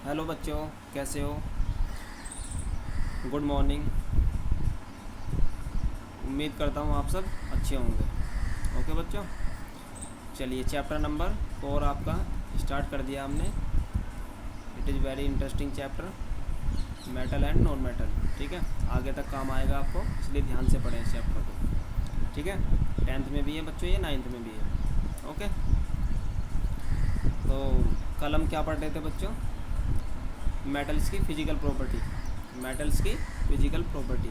Hello बच्चों, कैसे हो? Good morning. उम्मीद करता हूँ आप सब अच्छे होंगे। ओके बच्चों, चलिए चैप्टर नंबर 4 आपका स्टार्ट कर दिया हमने। It is very interesting chapter, metal and non metal. ठीक है, आगे तक काम आएगा आपको, इसलिए ध्यान से पढ़ें इस चैप्टर को। ठीक है, 10th में भी है बच्चों, ये 9th में भी है। ओके, तो कल हम क्या पढ़ रहे थे बच्चों? मेटल्स की फिजिकल प्रॉपर्टी। मेटल्स की फिजिकल प्रॉपर्टी।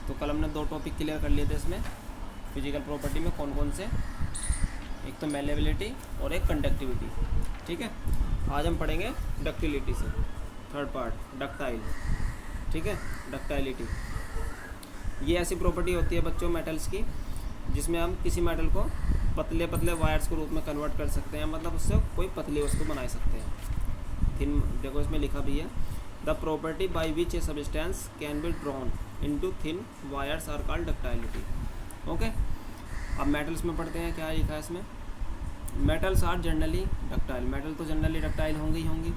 तो कल हमने 2 टॉपिक क्लियर कर लिए थे इसमें। फिजिकल प्रॉपर्टी में कौन कौन से? एक तो मेलेबिलिटी और एक कंडक्टिविटी। ठीक है, आज हम पढ़ेंगे डक्टिलिटी से, थर्ड पार्ट डक्टाइल। ठीक है, डक्टाइलिटी ये ऐसी प्रॉपर्टी होती है बच्चों मेटल्स की, जिसमें हम किसी मेटल को पतले पतले वायर्स के रूप में कन्वर्ट कर सकते हैं, मतलब उससे कोई पतली वस्तु बना सकते हैं। थिन, देखो इसमें लिखा भी है, the property by which a substance can be drawn into thin wires are called ductility. Okay, अब मेटल्स में पढ़ते हैं क्या लिखा है इसमें। Metals are generally ductile. Metal तो जनरली डक्टाइल होंगी ही होंगी,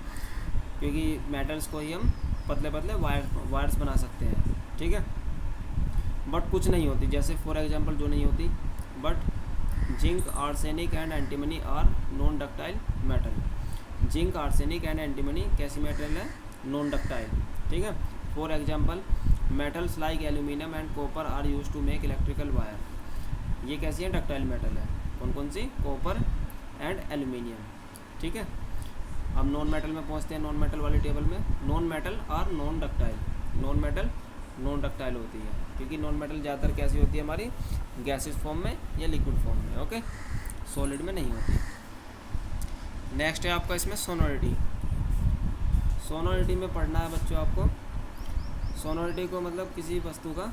क्योंकि मेटल्स को ही हम पतले पतले वायर्स बना सकते हैं। ठीक है, बट कुछ नहीं होती, जैसे फॉर एग्जांपल जो नहीं होती, but zinc, arsenic and antimony are non ductile metal. Zinc, arsenic and antimony कैसी मेटल है? Non ductile. ठीक है, for example metals like aluminium and copper are use to make electrical wire. ये कैसी है? डक्टाइल मेटल है। कौन कौन सी? Copper and aluminium. ठीक है, अब नॉन मेटल में पहुंचते हैं, नॉन मेटल वाली टेबल में। Non metal are non ductile. Non metal non ductile होती है, क्योंकि नॉन मेटल ज़्यादातर कैसी होती है हमारी? गैसेस फॉर्म में या लिक्विड फॉर्म में। ओके, सॉलिड में नहीं होती। नेक्स्ट है आपका इसमें सोनोरिटी। सोनोरिटी में पढ़ना है बच्चों आपको। सोनोरिटी को मतलब किसी वस्तु का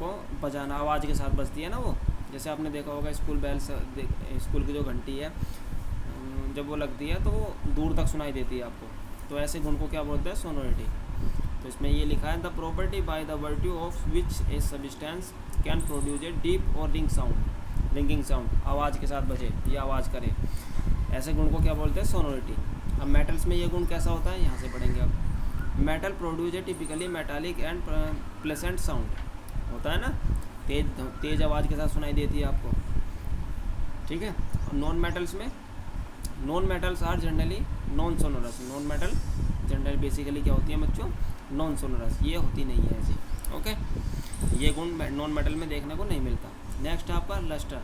को बजाना, आवाज़ के साथ बजती है ना वो। जैसे आपने देखा होगा स्कूल बेल, स्कूल की जो घंटी है, जब वो लगती है तो वो दूर तक सुनाई देती है आपको। तो ऐसे गुण को क्या बोलते हैं? सोनोरिटी। तो इसमें ये लिखा है, the property by the virtue of which a substance can produce a deep or ringing sound, आवाज़ के साथ बजे या आवाज़ करे, ऐसे गुण को क्या बोलते हैं? सोनोरिटी। अब मेटल्स में ये गुण कैसा होता है, यहाँ से पढ़ेंगे अब। Metal produce a typically metallic and pleasant sound. होता है ना, तेज आवाज़ के साथ सुनाई देती है आपको। ठीक है, और नॉन मेटल्स में, non metals are generally non sonorous. Non metal general basically क्या होती है बच्चों? Non sonorous. ये होती नहीं है ऐसी। ओके, ये गुण नॉन मेटल में देखने को नहीं मिलता। नेक्स्ट आपका लस्टर।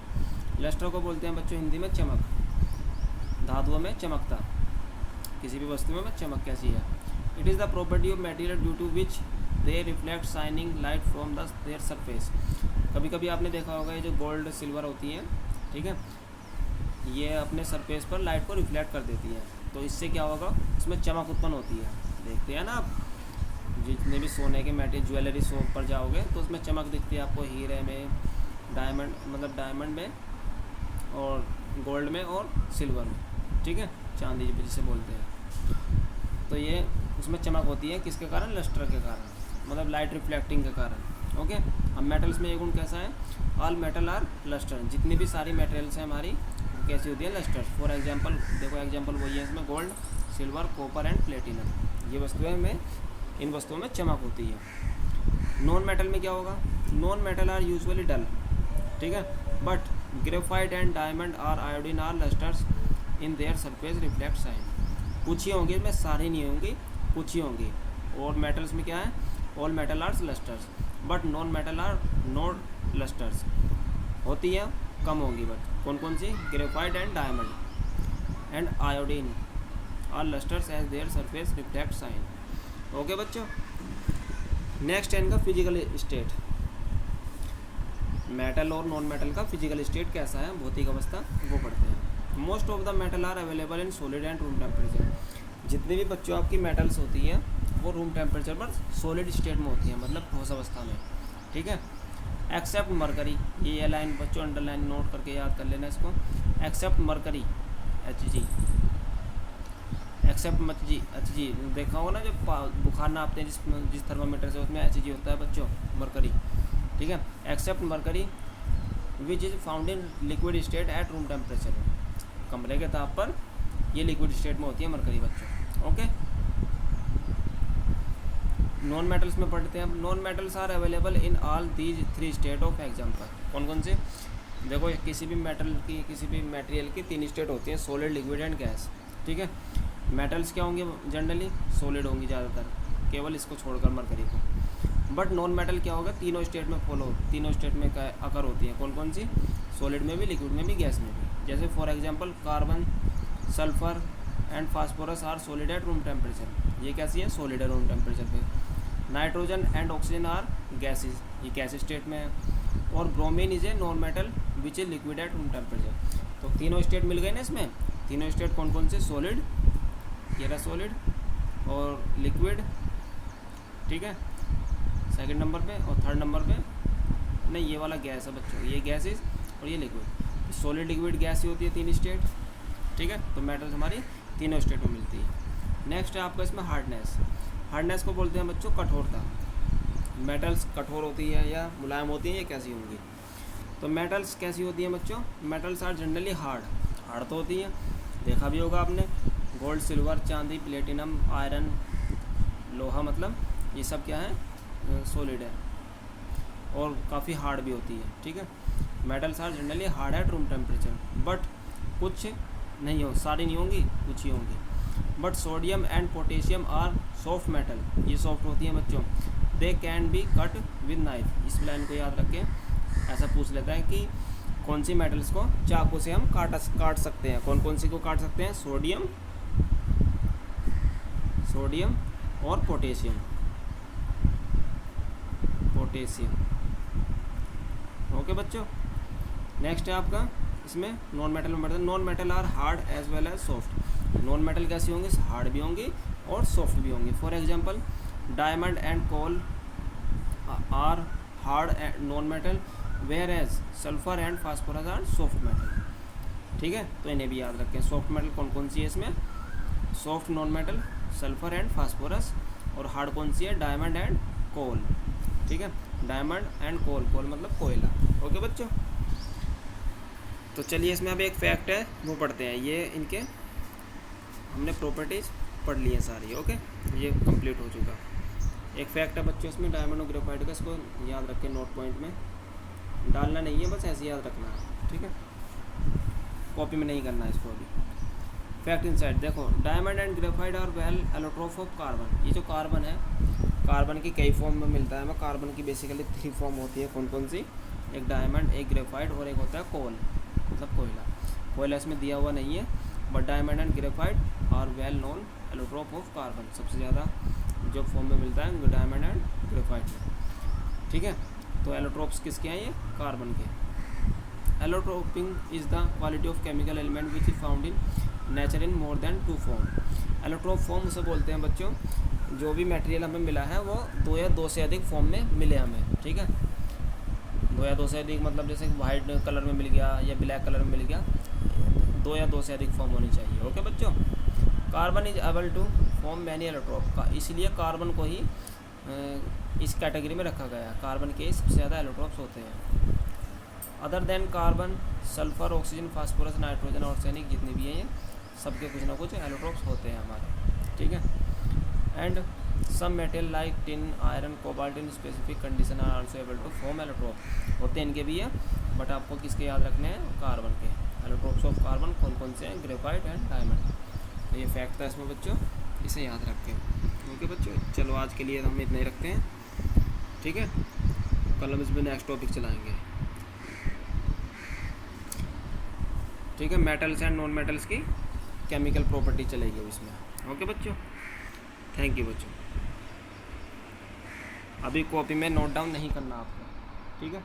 लस्टर को बोलते हैं बच्चों हिंदी में चमक। धातुओं में चमकता, किसी भी वस्तु में चमक कैसी है? It is the property of material due to which they reflect shining light from the their surface. कभी कभी आपने देखा होगा ये जो गोल्ड सिल्वर होती है, ठीक है, ये अपने सरफेस पर लाइट को रिफ्लेक्ट कर देती है, तो इससे क्या होगा? इसमें चमक उत्पन्न होती है। देखते हैं ना आप, जितने भी सोने के मेटेरियल ज्वेलरी शॉप पर जाओगे तो उसमें चमक दिखती है आपको, हीरे में, डायमंड, मतलब डायमंड में, और गोल्ड में और सिल्वर में। ठीक है, चांदी जिसे बोलते हैं। तो ये उसमें चमक होती है किसके कारण? लस्टर के कारण, मतलब लाइट रिफ्लेक्टिंग के कारण। ओके, अब मेटल्स में ये गुण कैसा है? All metal are luster. जितनी भी सारी मेटेरियल्स हैं हमारी कैसी होती है? लस्टर्स। फॉर एग्जांपल देखो, एग्जांपल वही है इसमें, gold, silver, copper and platinum. ये वस्तुएं में, इन वस्तुओं में चमक होती है। नॉन मेटल में क्या होगा? Non metal are usually dull. ठीक है, but graphite and diamond are iodine are lustrous in their surface reflect shine. कुछ ही होंगी इसमें, सारी नहीं होंगी, कुछ ही होंगी। और मेटल्स में क्या है? All metal are lustrous, but non metal are not lustrous. होती है, कम होंगी, बट कौन कौन सी? Graphite and diamond and iodine are lustrous as their surface reflect shine. Okay बच्चों, नेक्स्ट है इनका फिजिकल स्टेट। मेटल और नॉन मेटल का फिजिकल स्टेट कैसा है, भौतिक अवस्था, वो पढ़ते हैं। Most of the metal are available in solid and room temperature. जितनी भी बच्चों आपकी मेटल्स होती हैं वो रूम टेम्परेचर पर सॉलिड स्टेट में होती हैं, मतलब ठोस अवस्था में। ठीक है, एक्सेप्ट मरकरी। ये लाइन बच्चों अंडरलाइन नोट करके याद कर लेना इसको। Except mercury, Hg। Except Hg देखा होगा ना, जब बुखार नापते हैं जिस थर्मामीटर से, उसमें Hg होता है बच्चों, मरकरी। ठीक है, except mercury which is found in liquid state at room temperature. कमरे के ताप पर ये लिक्विड स्टेट में होती है मरकरी बच्चों। ओके, नॉन मेटल्स में पढ़ते हैं अब। Non metals are available in all these 3 state of example. कौन कौन से? देखो किसी भी मेटल की, किसी भी मटेरियल की 3 स्टेट होती हैं, सॉलिड, लिक्विड एंड गैस। ठीक है, मेटल्स क्या होंगे जनरली? सॉलिड होंगी ज़्यादातर, केवल इसको छोड़कर मरकरी को। बट नॉन मेटल क्या होगा? तीनों स्टेट में फॉलो, तीनों स्टेट में अकर होती हैं। कौन कौन सी? सॉलिड में भी, लिक्विड में भी, गैस में भी। जैसे for example carbon, sulphur and phosphorus are solid at room temperature. ये कैसी है? सॉलिड है रूम टेम्परेचर पे। Nitrogen and oxygen are gases, ये गैस स्टेट में है। और bromine is a non metal which is liquid at room temperature. तो तीनों स्टेट मिल गए ना इसमें। तीनों स्टेट कौन कौन से? सॉलिड, ये रहा सॉलिड, और लिक्विड, ठीक है, सेकंड नंबर पे, और थर्ड नंबर पे नहीं, ये वाला गैस है बच्चों, ये गैसेज और ये लिक्विड। सॉलिड, लिक्विड, गैस ही होती है 3 स्टेट। ठीक है, तो मेटल्स हमारी तीनों स्टेट में मिलती है। नेक्स्ट है आपका इसमें हार्डनेस। हार्डनेस को बोलते हैं बच्चों कठोरता। मेटल्स कठोर होती है या मुलायम होती हैं, ये कैसी होंगी? तो मेटल्स कैसी होती हैं बच्चों? मेटल्स आर जनरली हार्ड तो होती हैं, देखा भी होगा आपने। गोल्ड, सिल्वर, चांदी, प्लेटिनम, आयरन, लोहा, मतलब ये सब क्या है? सॉलिड है और काफ़ी हार्ड भी होती है। ठीक है, metals are generally hard at room temperature, but कुछ नहीं हो, सारी नहीं होंगी, कुछ ही होंगी। But sodium and potassium are soft metal, ये सॉफ्ट होती हैं बच्चों। They can be cut with knife. इस लाइन को याद रखें, ऐसा पूछ लेता है कि कौन सी मेटल्स को चाकू से हम काट सकते हैं। कौन कौन सी को काट सकते हैं? सोडियम और पोटेशियम। ओके बच्चों, नेक्स्ट है आपका इसमें नॉन मेटल में बढ़ते हैं। Non metal are hard as well as soft. Non metal कैसी होंगी? हार्ड भी होंगी और सॉफ्ट भी होंगी। For example diamond and coal are hard non metal, whereas sulphur and phosphorus are soft metal. ठीक है, तो इन्हें भी याद रखें। सॉफ्ट मेटल कौन कौन सी है इसमें? Soft non metal, sulphur and phosphorus, और हार्ड कौन सी है? Diamond and coal. ठीक है, डायमंड एंड कोल, कोल मतलब कोयला। ओके बच्चों, तो चलिए इसमें अब एक फैक्ट है वो पढ़ते हैं। ये इनके हमने प्रॉपर्टीज़ पढ़ ली है सारी। ओके, ये कंप्लीट हो चुका। एक फैक्ट है बच्चों इसमें डायमंड और ग्रेफाइट का, इसको याद रखें, नोट पॉइंट में डालना नहीं है, बस ऐसे याद रखना है। ठीक है, कॉपी में नहीं करना है इसको अभी। फैक्ट इनसाइड देखो, diamond and graphite are well allotrope of carbon. ये जो कार्बन है, कार्बन की कई फॉर्म में मिलता है हमें। कार्बन की बेसिकली 3 फॉर्म होती है। कौन कौन सी? एक डायमंड, एक ग्रेफाइट और एक होता है कोल, मतलब कोयला। कोयला इसमें दिया हुआ नहीं है, but diamond and graphite are well known allotrope of carbon. सबसे ज़्यादा जो फॉर्म में मिलता है डायमंड एंड ग्रेफाइट में। ठीक है, तो एलोट्रोप्स किसके हैं? ये कार्बन के। Allotropy is the quality of chemical element which is found in nature in more than 2 form. Allotrope form उसे बोलते हैं बच्चों, जो भी मटेरियल हमें मिला है वो 2 या 2 से अधिक फॉर्म में मिले हमें। ठीक है, 2 या 2 से अधिक मतलब जैसे वाइट कलर में मिल गया या ब्लैक कलर में मिल गया, 2 या 2 से अधिक फॉर्म होनी चाहिए। ओके बच्चों, carbon is able to form many allotrope का, इसलिए कार्बन को ही इस कैटेगरी में रखा गया है। कार्बन के सबसे ज़्यादा एलोट्रोप्स होते हैं। Other than carbon, sulphur, oxygen, phosphorus, nitrogen, organic जितने भी हैं, ये सबके कुछ ना कुछ एलोट्रोप्स होते हैं हमारे। ठीक है, and some metal like tin, iron, cobalt in specific condition are also able to form allotrope. होते हैं इनके भी है, बट आपको किसके याद रखने हैं? कार्बन के। एलोट्रोप्स ऑफ कार्बन कौन कौन से हैं? Graphite and diamond. तो ये फैक्ट था इसमें बच्चों, इसे याद रखें। ओके बच्चों, चलो आज के लिए हम इतना ही रखते हैं। ठीक है, कल हम इसमें नेक्स्ट टॉपिक चलाएंगे। ठीक है, मेटल्स एंड नॉन मेटल्स की केमिकल प्रॉपर्टी चलेगी इसमें। ओके बच्चों, थैंक यू बच्चों। अभी कॉपी में नोट डाउन नहीं करना आपको। ठीक है।